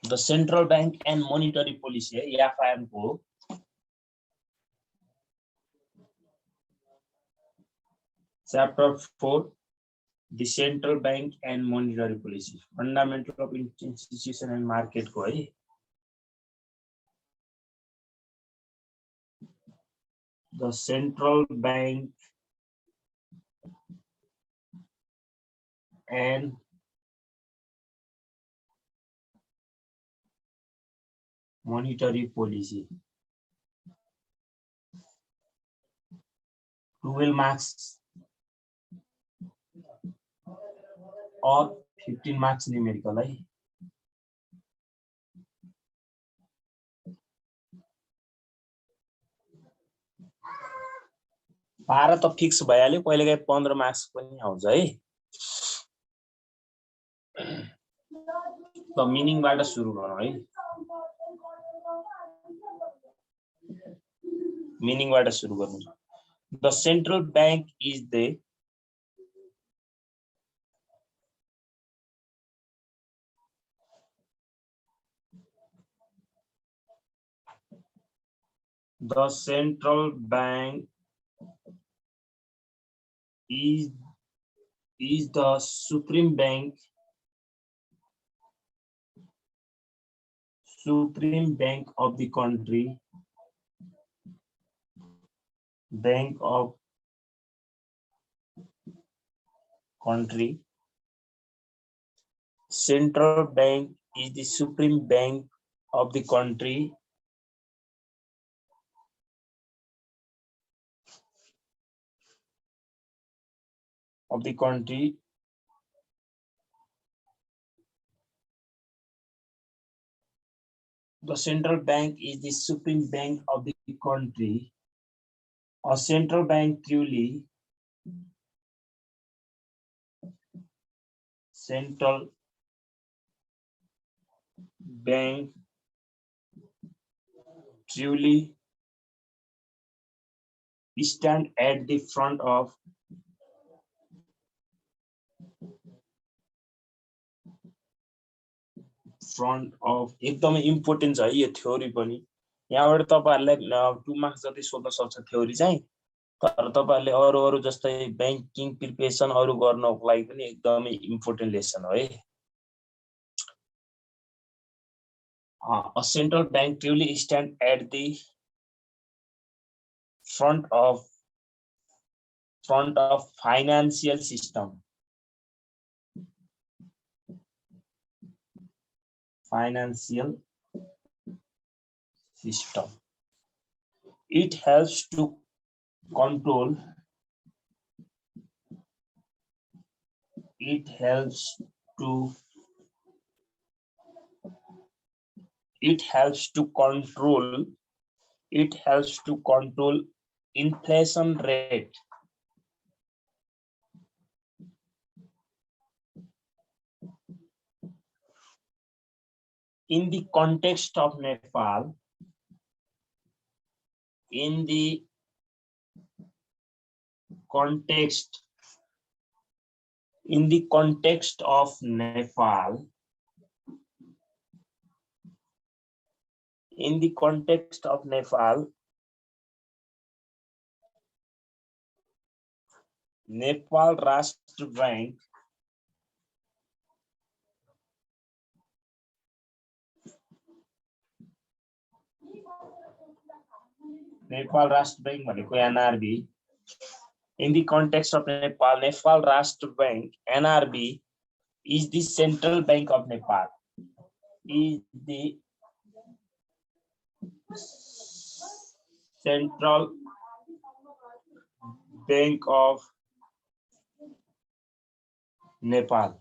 The Central Bank and Monetary Policy FIM को Chapter 4 The Central Bank and Monetary Policy Fundamental of Institution and Market को है The Central Bank and Monetary Policy 12 marks or 15 marks numerical है 12 त fix भइहाल्यो कहिलेकाहीँ 15 marks पनि आउँछ है त मिनिङबाट सुरु गरौँ है मिनिङबाट सुरु गर्नु The central bank is the central bank is the supreme bank of the country Central bank is the supreme bank of the country The central bank is the supreme bank of the country. A central bank truly stand at the front of एकदमै important छ यो theory पनि यहाँबाट तपाईहरुलाई 2 marks जति सोध्न सक्छ theory चाहिँ तर तपाईहरुले अरु जस्तै बैंकिङ प्रिपरेसन अरु गर्नको लागि पनि एकदमै इम्पोर्टेन्ट लेसन हो है A central bank truly stand at the front of financial system It helps to control inflation rate in the context of Nepal Nepal Rashtra Bank भनेको NRB in the context of Nepal Rashtra Bank NRB is the central bank of Nepal Central Bank of Nepal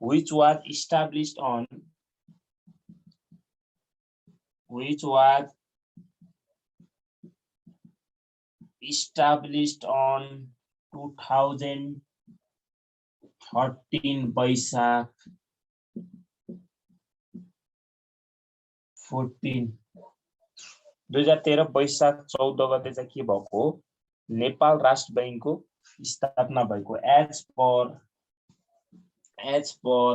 which was established on 2013 Baisakh 14 2013 वैशाख 14 गते चाहिँ के भएको नेपाल राष्ट्र बैंकको स्थापना भएको as per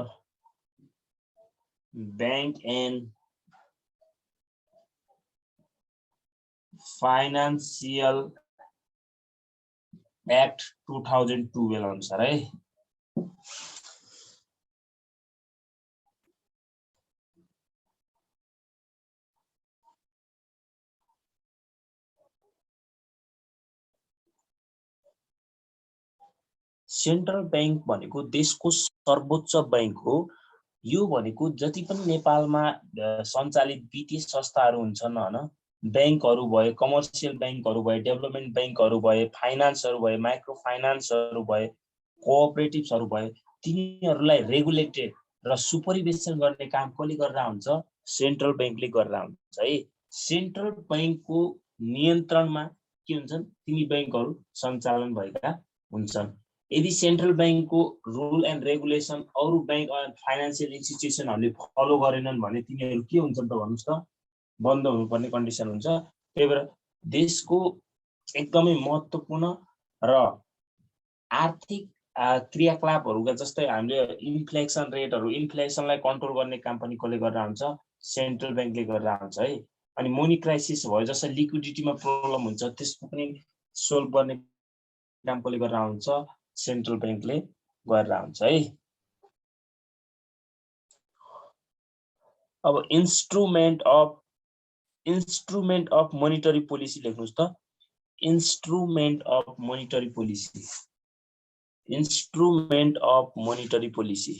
Bank and Financial Act 2012 अनुसार है। सेन्ट्रल बैंक भनेको देशको सर्वोच्च बैंक हो। यो भनेको जति पनि नेपालमा सञ्चालित वित्तीय संस्थाहरू हुन्छन् हैन, बैंकहरू भए, कमर्सियल बैंकहरू भए, डेभलपमेन्ट बैंकहरू भए, फाइनान्सहरू भए, माइक्रो फाइनान्सहरू भए, कोअपरेटिभ्सहरू भए, तिनीहरूलाई रेगुलेटेड र सुपरभिजन गर्ने काम कसले गरेर हुन्छ? सेन्ट्रल बैंकले गरेर हुन्छ है। सेन्ट्रल बैंकको नियन्त्रणमा के हुन्छन्? तिनी बैंकहरू सञ्चालन भएका हुन्छन्। यदि सेन्ट्रल बैंकको रुल एन्ड रेगुलेसन अरु बैंक एन्ड फाइनान्शियल इन्स्टिट्युसनहरूले फलो गरेनन् भने तिनीहरू के हुन्छन् त भन्नुस् त? बन्द हुनुपर्ने कन्डिसन हुन्छ। त्यही भएर देशको एकदमै महत्त्वपूर्ण र आर्थिक क्रियाकलापहरूका जस्तै हामीले इन्फ्लेसन रेटहरू, इन्फ्लेसनलाई कन्ट्रोल गर्ने काम पनि कसले गरेर हुन्छ? सेन्ट्रल बैंकले गरेर हुन्छ है। अनि मनी क्राइसिस भयो, जस्तै लिक्विडिटीमा प्रब्लम हुन्छ, त्यसको पनि सोल्भ गर्ने काम कसले गरेर हुन्छ? सेन्ट्रल बैंकले गरेर हुन्छ है। अब इन्स्ट्रुमेन्ट अफ मोनिटरी पोलिसी लेख्नुस् त। Instrument of monetary policy, instrument of monetary policy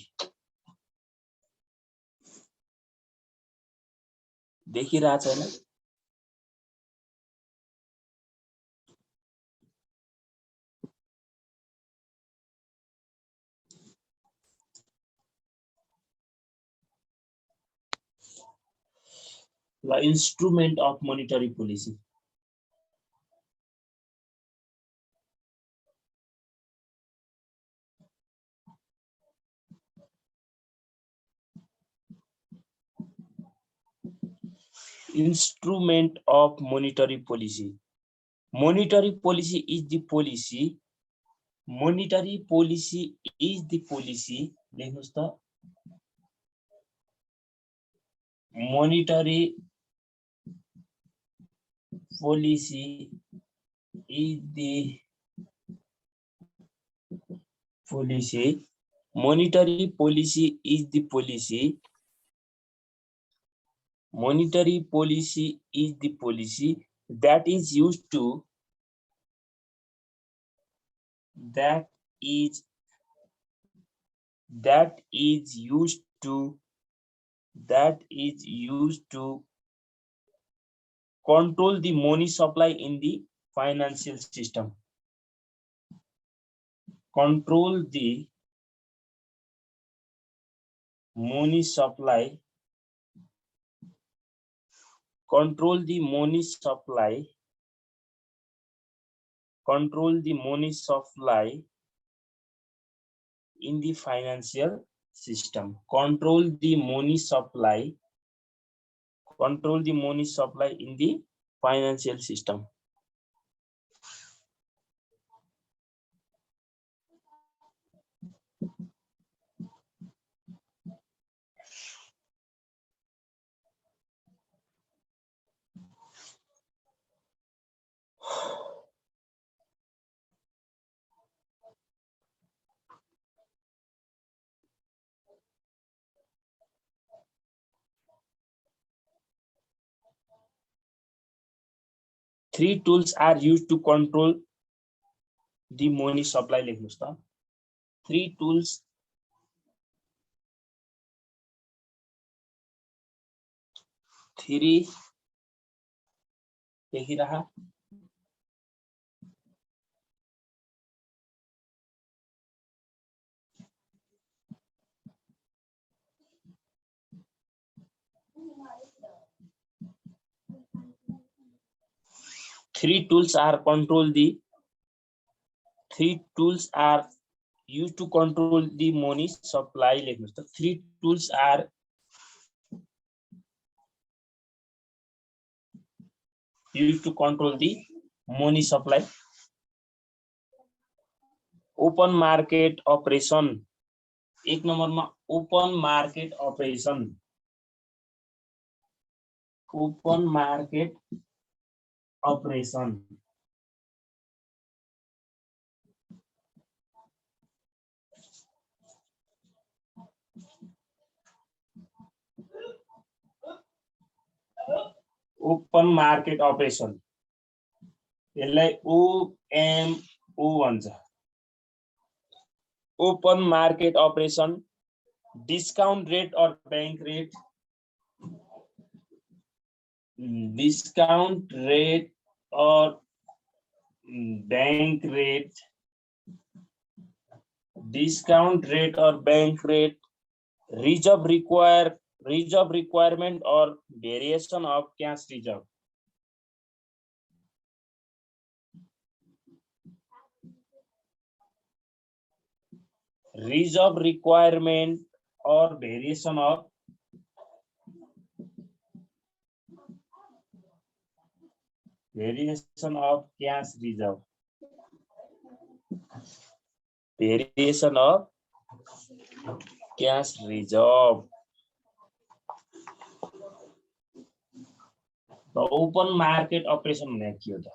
देखिरहेको छैन? ल, instrument of monetary policy instrument of monetary policy. Monetary policy is the policy. Monetary policy is the policy. लेख्नुस् त। Monetary policy is the policy. Monetary policy is the policy. Monetary policy is the policy that is used to control the money supply in the financial system. Control the money supply. Control the money supply. Control the money supply in the financial system. Control the money supply. Control the money supply in the financial system. Three tools are used to control the money supply. लेख्नुस् त। Three tools. Three देखिरहा। Three tools are used to control the money supply. लेख्नुस् त। Three tools are used to control the money supply. Open market operation. एक नम्बरमा open market operation. open market operation. Open market operation. यसलाई OMO भन्छ. Open market operation, discount rate or bank rate, discount rate or bank rate, discount rate or bank rate, reserve requirement or variation of cash reserve. Reserve requirement or variation of cash reserve. Variation of cash reserve. The open market operation भनेको के हो त?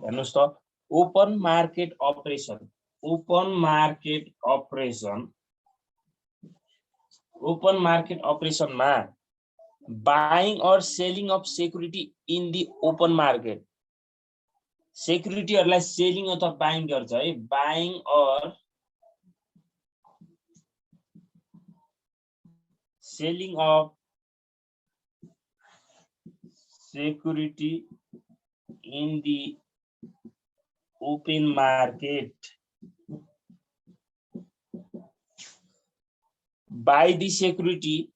हेर्नुस् त, open market operation मा buying or selling of security in the open market. Security हरुलाई selling अथवा buying गर्छ है. Buying or selling of security in the open market. Buy the security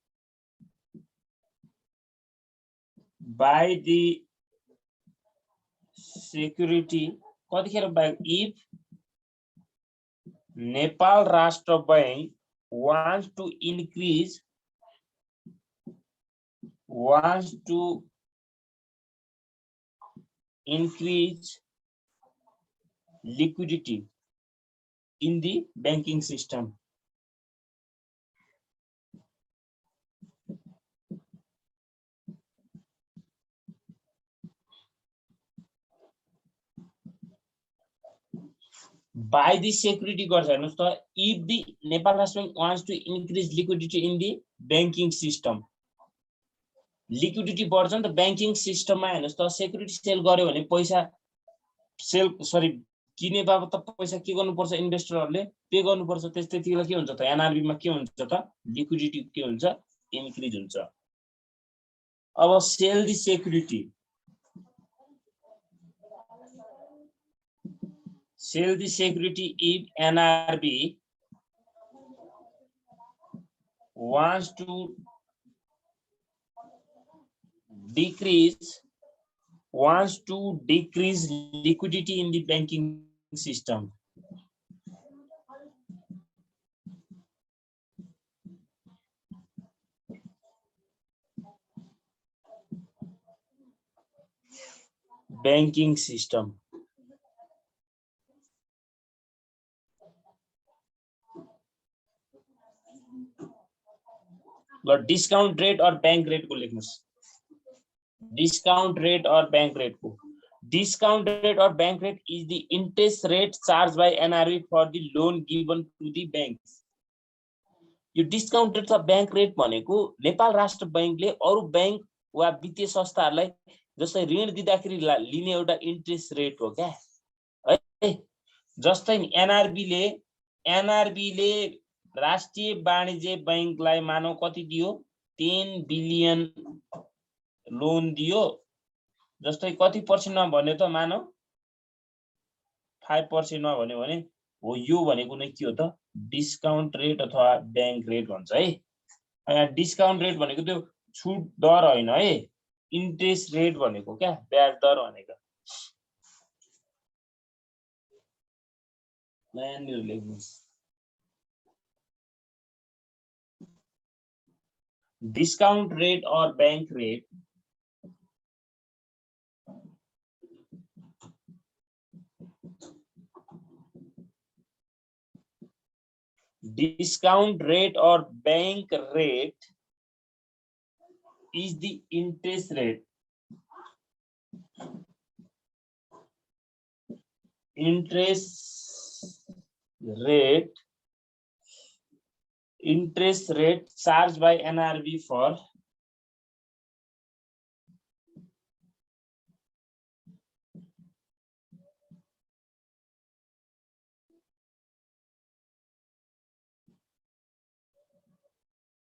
कतिखेर buy if Nepal Rashtra Bank wants to increase liquidity in the banking system. Buy the security गर्छ. हेर्नुस् त, if the Nepal Rashtra Bank wants to increase liquidity in the banking system. Liquidity बढ्छ नि त banking system मा. हेर्नुस् त, security sell गर्यो भने पैसा किने बाबत त पैसा के गर्नुपर्छ, इन्भेस्टरहरुले पे गर्नुपर्छ. त्यतिबेला के हुन्छ त, एनआरबी मा के हुन्छ त, लिक्विडिटी के हुन्छ, इन्क्रिज हुन्छ. अब sell the security. Sell the security if NRB wants to decrease liquidity in the banking system. Banking system. Discount rate or bank rate को लेख्नुस्. Discount rate or bank rate को. Discount rate or bank rate is the interest rate charged by NRB for the loan given to the banks. यो discount rate or bank rate भनेको नेपाल राष्ट्र बैंकले अरु bank वा वित्तीय संस्थाहरुलाई जस्तै ऋण दिँदाखेरि लिने एउटा इन्ट्रेस्ट रेट हो क्या है. जस्तै एनआरबी ले राष्ट्रिय वाणिज्य बैंकलाई मानव कति दियो, 10 बिलियन लोन दियो. जस्तै कति पर्सेन्टमा भन्यो त, मानव 5% मा भन्यो भने हो. यो भनेको नै के हो त, डिस्काउन्ट रेट अथवा बैंक रेट भन्छ है. यहाँ डिस्काउन्ट रेट भनेको त्यो छुट दर हैन है, इन्ट्रेस्ट रेट भनेको क्या, ब्याज दर भनेको. यहाँनिर लेख्नुस्. Discount rate or bank rate Discount rate or bank rate is the interest rate. Interest rate charged by NRB for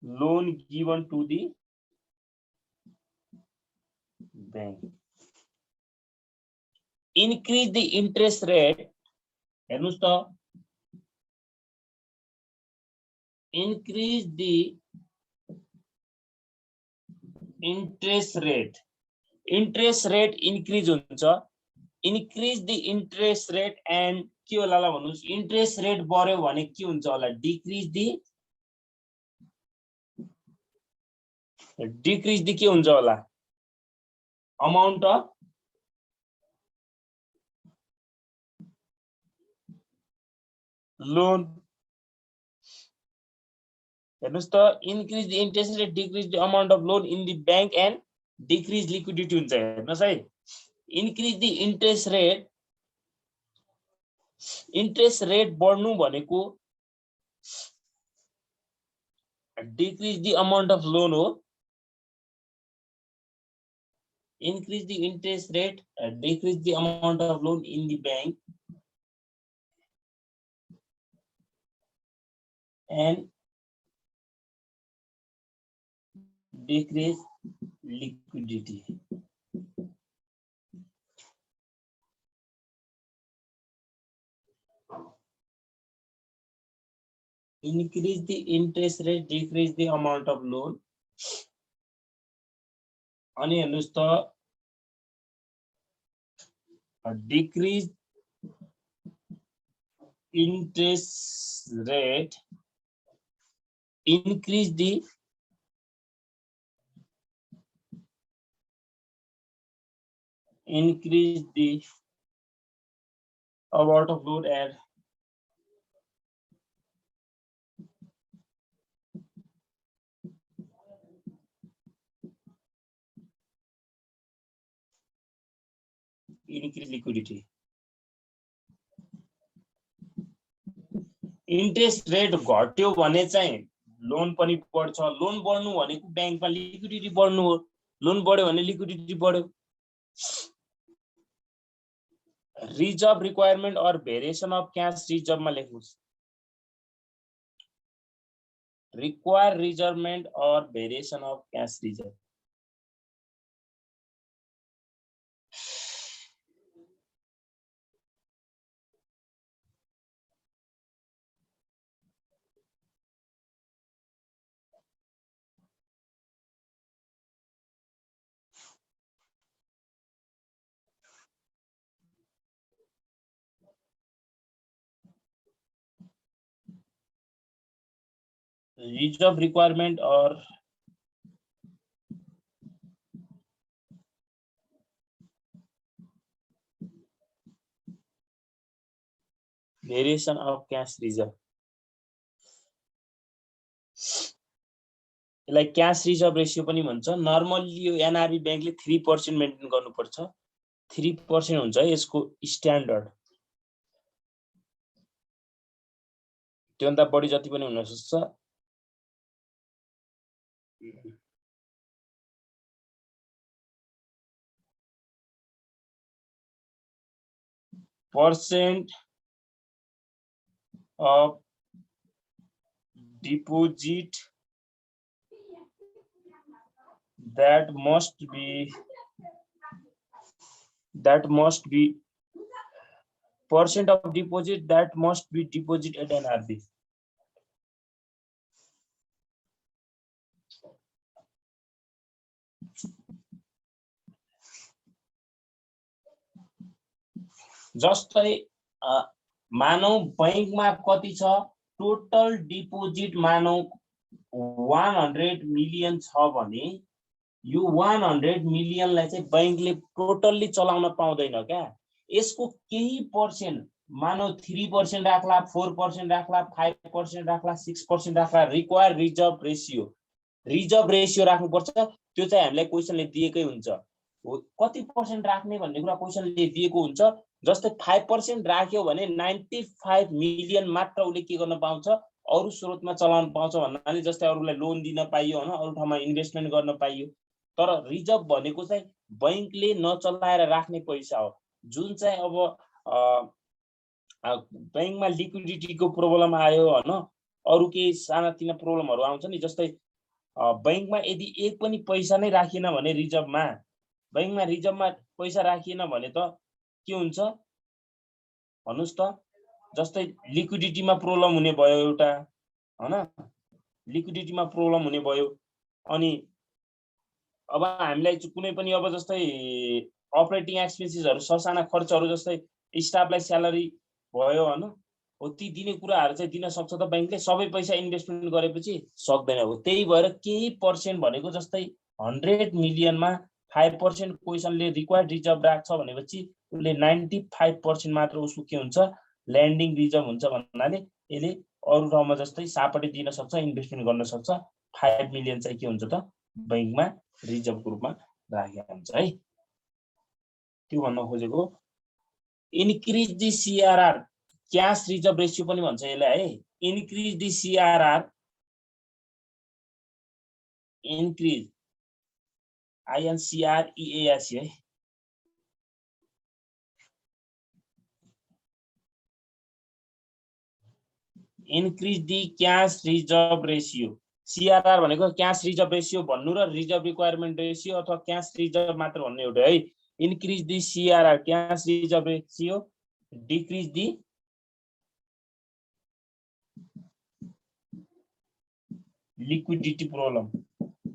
loan given to the bank. Increase the interest rate. Increase the interest rate. Interest rate increase हुन्छ. Increase the interest rate and के होला ल भन्नुस् interest rate बढ्यो भने के हुन्छ होला decrease the के हुन्छ होला amount of loan. हेर्नुस् त increase the interest rate, decrease the amount of loan in the bank and decrease liquidity हुन्छ. हेर्नुस् है increase the interest rate बढ्नु भनेको decrease the amount of loan हो. Increase the interest rate, decrease the amount of loan in the bank and decrease liquidity. Increase the interest rate, decrease the amount of loan. अनि हेर्नुस् त decrease interest rate, increase the amount of loan and increase liquidity. Interest rate घट्यो भने चाहिँ loan पनि बढ्छ. Loan बढ्नु भनेको बैंकमा लिक्विडिटी बढ्नु हो. लोन बढ्यो भने लिक्विडिटी बढ्यो. रिजर्भ रिक्वायरमेन्ट और भेरिएसन अफ क्याश रिजर्भमा लेख्नुस्. रिक्वायर रिजर्भमेन्ट और variation of cash reserve. Reserve requirement or variation of cash reserve. Like cash reserve ratio पनि भन्छ. नर्मली यो एनआरबी बैंकले 3% मेन्टेन गर्नुपर्छ. 3% हुन्छ यसको स्ट्यान्डर्ड. त्योभन्दा बढी जति पनि हुन सक्छ. Percent of deposit that must be percent of deposit that must be deposited at NRB. जस्तै मानौ बैंकमा कति छ टोटल डिपोजिट मानौ 100 मिलियन छ भने यो 100 मिलियनलाई चाहिँ बैंकले टोटल्ली चलाउन पाउँदैन क्या. यसको केही पर्सेन्ट मानौ 3% राख्ला, 4% राख्ला, 5% राख्ला, 6% राख्ला, रिक्वायर रिजर्भ रेसियो राख्नुपर्छ। त्यो चाहिँ हामीलाई क्वेशनले दिएकै हुन्छ। कति पर्सेन्ट राख्ने भन्ने कुरा क्वेशनले दिएको हुन्छ। जस्तै 5% राख्यो भने 95 मिलियन मात्र उसले के गर्न पाउँछ, अरू स्रोतमा चलाउन पाउँछ भन्नाले जस्तै अरूलाई लोन दिन पाइयो हैन, अरू ठाउँमा इन्भेस्टमेन्ट गर्न पाइयो। तर रिजर्भ भनेको चाहिँ बैंकले नचलाएर राख्ने पैसा हो, जुन चाहिँ अब बैंकमा लिक्विडिटीको प्रब्लम आयो हैन, अरू केही सानातिना प्रब्लमहरु आउँछ नि। जस्तै बैंकमा यदि एक पनि पैसा नै राखिएन भने रिजर्भमा, बैंकमा रिजर्भमा पैसा राखिएन भने त के हुन्छ भन्नुस् त। जस्तै लिक्विडिटीमा प्रब्लम हुने भयो एउटा हैन, लिक्विडिटीमा प्रब्लम हुने भयो। अनि अब हामीलाई कुनै पनि अब जस्तै अपरेटिङ एक्सपेन्सेसहरु, ससाना खर्चहरु जस्तै स्टाफलाई स्यालेरी भयो हैन, हो ती दिने कुराहरु चाहिँ दिन सक्छ त बैंकले। सबै पैसा इन्भेस्टमेन्ट गरेपछि सक्दैन हो। त्यही भएर केही पर्सेन्ट भनेको जस्तै 100 मिलियनमा 5% क्वेशनले रिक्वायर्ड रिजर्भ राख्छ भनेपछि उसले 95% मात्र उसको के हुन्छ, ल्यान्डिङ रिजर्भ हुन्छ भन्नाले यसले अरू ठाउँमा जस्तै सापटे दिन सक्छ, इन्भेस्टमेन्ट गर्न सक्छ। 5 मिलियन चाहिँ के हुन्छ त बैंकमा रिजर्भको रूपमा राखेको हुन्छ है। त्यो भन्न खोजेको। Increase the CRR, cash reserve ratio पनि भन्छ यसलाई है। Increase the CRR, increase INCREAS है। Increase the cash reserve ratio. CRR भनेको क्याश रिजर्भ रेशियो भन्नु र रिजर्भ रिक्वायरमेन्ट रेशियो अथवा क्याश रिजर्भ मात्र भन्ने एउटा है। Increase the CRR cash reserve ratio, decrease the liquidity problem.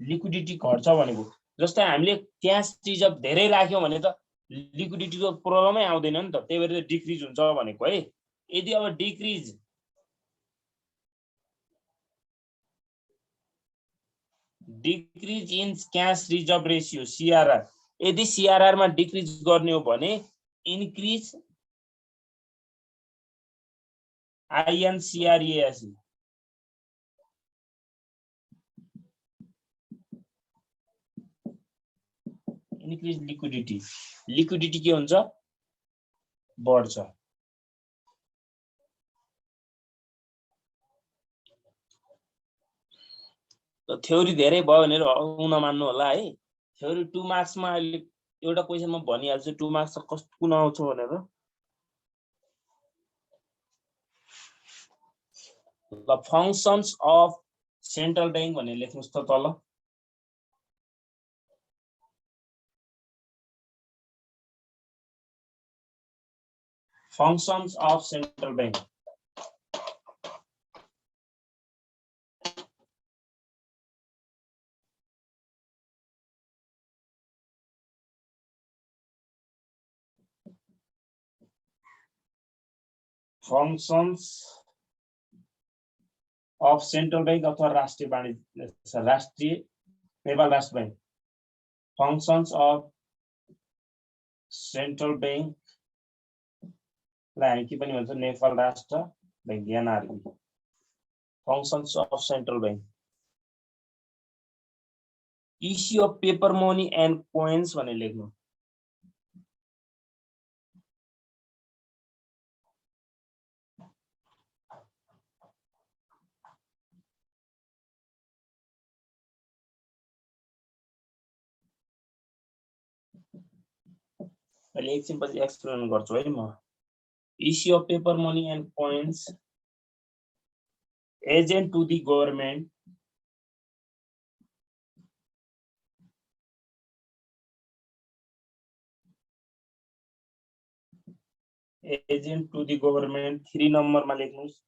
Liquidity घट्छ भनेको जस्तै हामीले क्याश रिजर्भ धेरै राख्यौं भने त लिक्विडिटीको प्रब्लमै आउँदैन नि त, त्यही भएर डिक्रिज हुन्छ भनेको है। यदि अब decrease in cash reserve ratio CRR, यदि सीआरआर मा डिक्रिज गर्ने हो भने increase INCREAS, increase liquidity. Liquidity के हुन्छ, बढ्छ। त थ्योरी धेरै भयो भनेर नमान्नु होला है। थ्योरी 2 मार्क्समा अहिले एउटा क्वेशन म भनिहाल्छु 2 मार्क्स कस्तो कुन आउँछ भनेर। ल फंक्शन्स अफ सेन्ट्रल बैंक भनेर लेख्नुस् त तल। Functions of central bank. Functions of central bank अथवा राष्ट्रिय वाणिज्य, राष्ट्रिय Nepal Rastra Bank. Functions of central bank लाई हामी के पनि भन्छ, Nepal Rastra Bank, NRB. Functions of central bank, issue of paper money and coins भनेर लेख्नु। अहिले एकछिन पछि एक्सप्लेन गर्छु है म। Issue of paper money and coins agent to the government, agent to the government 3 नम्बरमा लेख्नुस्।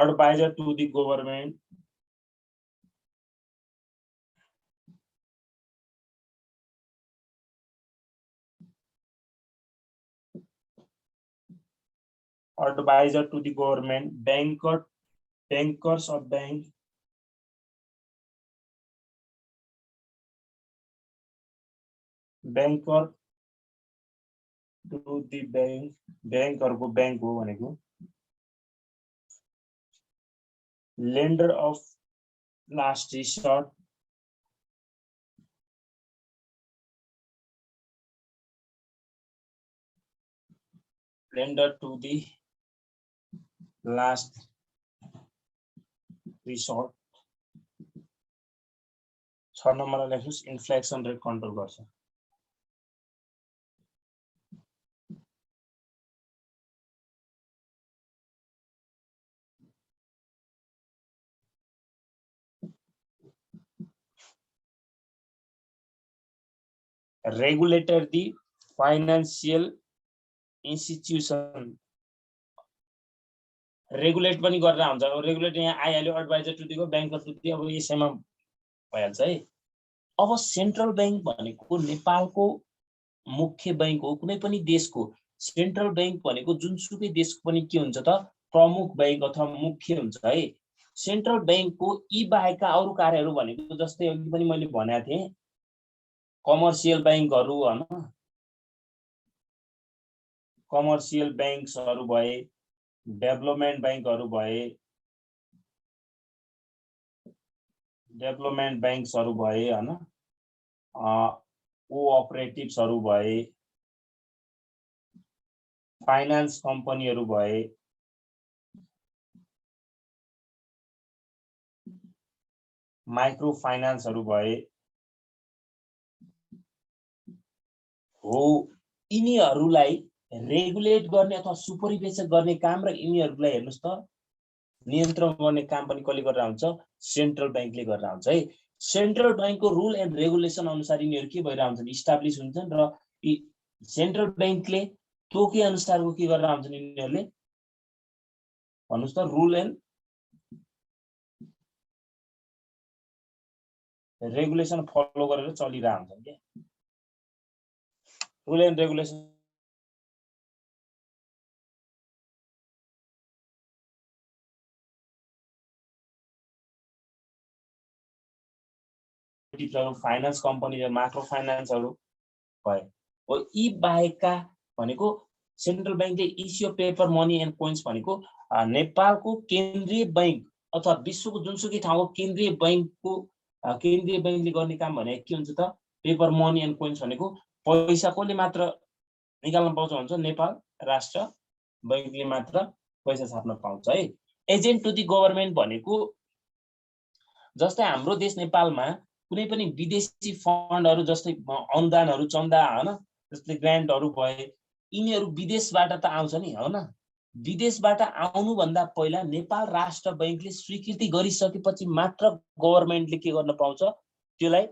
Adviser to the government, advisor to the government, bankers of bank, banker to the bank, बैंकहरुको बैंक हो भनेको lender of last resort, lender to the last resort। 6 नम्बरलाई लेख्नुस् inflation rate control गर्छ। Regulator the financial institution, regulate पनि गरेर हुन्छ। अब रेगुलेटर यहाँ आइहाल्यो, एडभाइजर टु दिको बैंकर टु दी, अब यसैमा भइहाल्छ है। अब सेन्ट्रल बैंक भनेको नेपालको मुख्य बैंक हो। कुनै पनि देशको सेन्ट्रल बैंक भनेको जुनसुकै देशको पनि के हुन्छ त प्रमुख बैंक अथवा मुख्य हुन्छ है। सेन्ट्रल बैंकको यी बाहेकका अरु कार्यहरू भनेको जस्तै अघि पनि मैले भनेको थिएँ, कमर्सियल बैंकहरू हैन, कमर्सियल बैंक्सहरू भए, डेभलपमेन्ट बैंकहरू भए, डेभलपमेन्ट बैंक्सहरू भए हैन, कोअपरेटिभ्सहरू भए, फाइनान्स कम्पनीहरू भए, माइक्रो फाइनान्सहरू भए हो। यिनीहरूलाई रेगुलेट गर्ने अथवा सुपरिभिजन गर्ने काम र यिनीहरूलाई हेर्नुस् त नियन्त्रण गर्ने काम पनि कसले गरेर हुन्छ? सेन्ट्रल बैंकले गरेर हुन्छ है। सेन्ट्रल बैंकको रुल एन्ड रेगुलेसन अनुसार यिनीहरू के भइरा हुन्छन्? इस्टाब्लिश हुन्छन् र सेन्ट्रल बैंकले तोके अनुसारको के गरेर हुन्छन् यिनीहरूले? भन्नुस् त रुल एन्ड रेगुलेसन फलो गरेर चलिरा हुन्छन् के। Rule and regulation finance company र माइक्रो फाइनान्सहरू भए हो। यी बाहेकका भनेको सेन्ट्रल बैंकले issue paper money and coins भनेको नेपालको केन्द्रीय बैंक अथवा विश्वको जुनसुकै ठाउँको केन्द्रीय बैंकले गर्ने काम भने के हुन्छ त? पेपर मनी एन्ड कोइन्स भनेको पैसा कसले मात्र निकाल्न पाउँछ भन्छ? नेपाल राष्ट्र बैंकले मात्र पैसा छाप्न पाउँछ है। एजेन्ट टु दी गभर्नमेन्ट भनेको जस्तै हाम्रो देश नेपालमा कुनै पनि विदेशी फन्डहरू जस्तै अनुदानहरू चन्दा हैन, जस्तै ग्रान्टहरू भए, यिनीहरू विदेशबाट त आउँछ नि हैन। विदेशबाट आउनु भन्दा पहिला नेपाल राष्ट्र बैंकले स्वीकृति गरिसकेपछि मात्र गभर्नमेन्टले के गर्न पाउँछ? त्यसलाई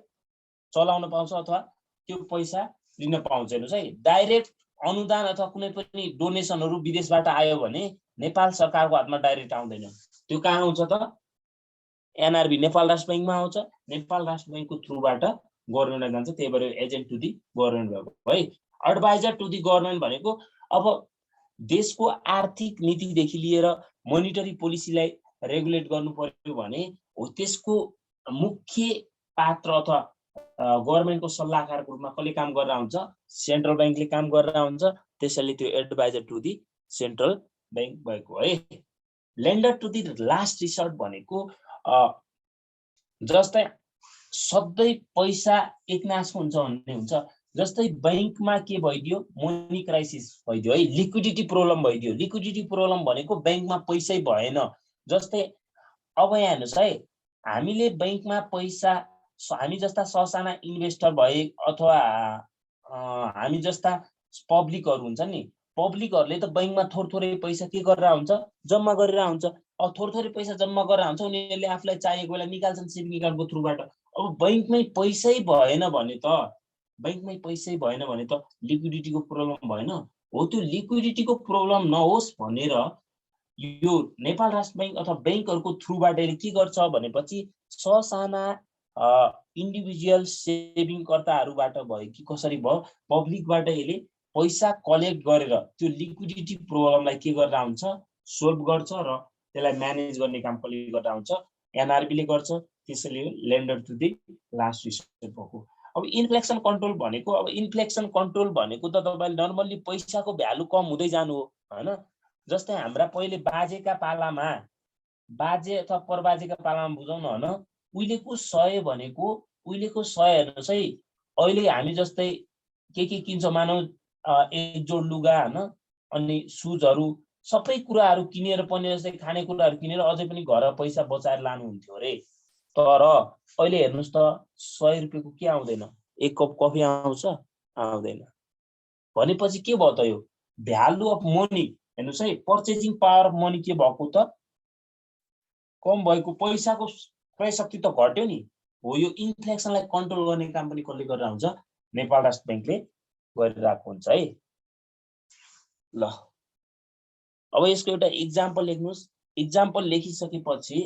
चलाउन पाउँछ अथवा त्यो पैसा लिन पाउँछ। हेर्नुस् है, डाइरेक्ट अनुदान अथवा कुनै पनि डोनेसनहरू विदेशबाट आयो भने नेपाल सरकारको हातमा डाइरेक्ट आउँदैन। त्यो कहाँ आउँछ त? एनआरबी नेपाल राष्ट्र बैंकमा आउँछ। नेपाल राष्ट्र बैंकको थ्रुबाट गभर्नमेन्टमा जान्छ। त्यही भएर एजेन्ट टु दी गभर्नमेन्ट भएको है। एडभाइजर टु दी गभर्नमेन्ट भनेको अब देशको आर्थिक नीतिदेखि लिएर मोनिटरी पोलिसीलाई रेगुलेट गर्नु पर्यो भने हो त्यसको मुख्य पात्र अथवा गभर्नमेन्टको सल्लाहकारको रूपमा कसले काम गरेर हुन्छ? सेन्ट्रल बैंकले काम गरेर हुन्छ। त्यसैले त्यो adviser to the central bank भएको है। Lender to the last resort भनेको जस्तै सधैँ पैसा एकनासको हुन्छ भन्ने हुन्छ। जस्तै बैंकमा के भइदियो? मनी क्राइसिस भइदियो है, लिक्विडिटी प्रब्लम भइदियो। लिक्विडिटी प्रब्लम भनेको बैंकमा पैसै भएन। जस्तै अब यहाँ हेर्नुस् है, हामीले बैंकमा पैसा, हामी जस्ता ससाना इन्भेस्टर भए अथवा हामी जस्ता पब्लिकहरू हुन्छ नि, पब्लिकहरूले त बैंकमा थोरै पैसा के गरेर हुन्छ? जम्मा गरेर हुन्छ। अब थोरै पैसा जम्मा गरेर हुन्छ, उनीहरूले आफूलाई चाहिएको बेला निकाल्छन् सेभिङ एकाउन्टको थ्रुबाट। अब बैंकमै पैसै भएन भने त, बैंकमै पैसै भएन भने त लिक्विडिटीको प्रब्लम भएन हो। त्यो लिक्विडिटीको प्रब्लम नहोस् भनेर यो नेपाल राष्ट्र बैंक अथवा बैंकहरुको थ्रुबाट के गर्छ भनेपछि ससाना इन्डिभिजुअल सेभिङकर्ताहरुबाट भयो कि कसरी भयो पब्लिकबाट यसले पैसा कलेक्ट गरेर त्यो लिक्विडिटी प्रब्लमलाई के गरेर हुन्छ सोल्भ गर्छ र त्यसलाई म्यानेज गर्ने काम कसले गर्दा हुन्छ एनआरबी ले गर्छ। त्यसैले lender to the last resort भएको। अब इन्फ्लेसन कन्ट्रोल भनेको अब इन्फ्लेसन कन्ट्रोल भनेको त तपाईले नर्मल्ली पैसाको भ्यालु कम हुँदै जानु हो हैन। जस्तै हाम्रा पहिले बाजेका पालामा बाजे अथवा परबाजेका पालामा बुझौँ न हैन, उहिलेको 100 भनेको उहिलेको 100 हेर्नुस् है, अहिले हामी जस्तै के किन्छौँ मानौ एक जोड लुगा हैन, अनि सुजहरू सबै कुराहरू किनेर पनि जस्तै खानेकुराहरू किनेर अझै पनि घर पैसा बचाएर लानु हुन्थ्यो रे। तर अहिले हेर्नुस् त 100 रुपैयाँको के आउँदैन, एक कप कफी आउँछ आउँदैन। भनेपछि के भयो त यो भ्यालु अफ मनी हेर्नुस् है, पर्चेजिङ पावर अफ मनी के भएको त कम भएको, पैसाको क्रय शक्ति त घट्यो नि। हो यो इन्फ्लेसनलाई कन्ट्रोल गर्ने काम पनि कसले गरेर हुन्छ, नेपाल राष्ट्र बैंकले गरिरहेको हुन्छ है। ल अब यसको एउटा इक्जाम्पल लेख्नुस्। इक्जाम्पल लेखिसकेपछि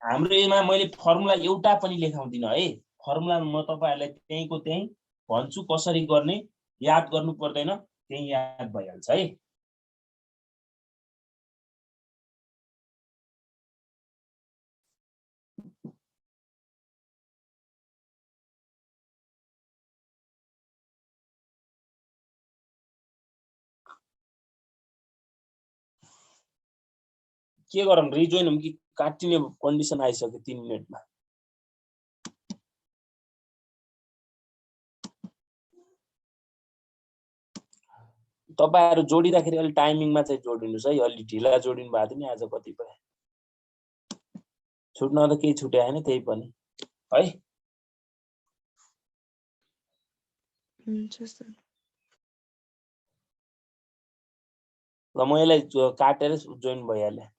हाम्रो यसमा मैले फर्मुला एउटा पनि लेखाउँदिन है, फर्मुला म तपाईहरुलाई त्यहीको त्यही भन्छु कसरी गर्ने, याद गर्नु पर्दैन, त्यही याद भइहाल्छ है। के गरौँ, रिजोइन हम कि काटिने कन्डिसन आइसक्यो 3 मिनेटमा। तपाईहरु जोडिदाखेरि अलि टाइमिङमा चाहिँ जोडिनुस् है, अलि ढिला जोडिनु भएको थियो नि आज कतिपय। छुट्न त केही छुट्या हैन त्यही पनि है। हुन्छ सर। ल म यसलाई काटेर जोइन भइहाले।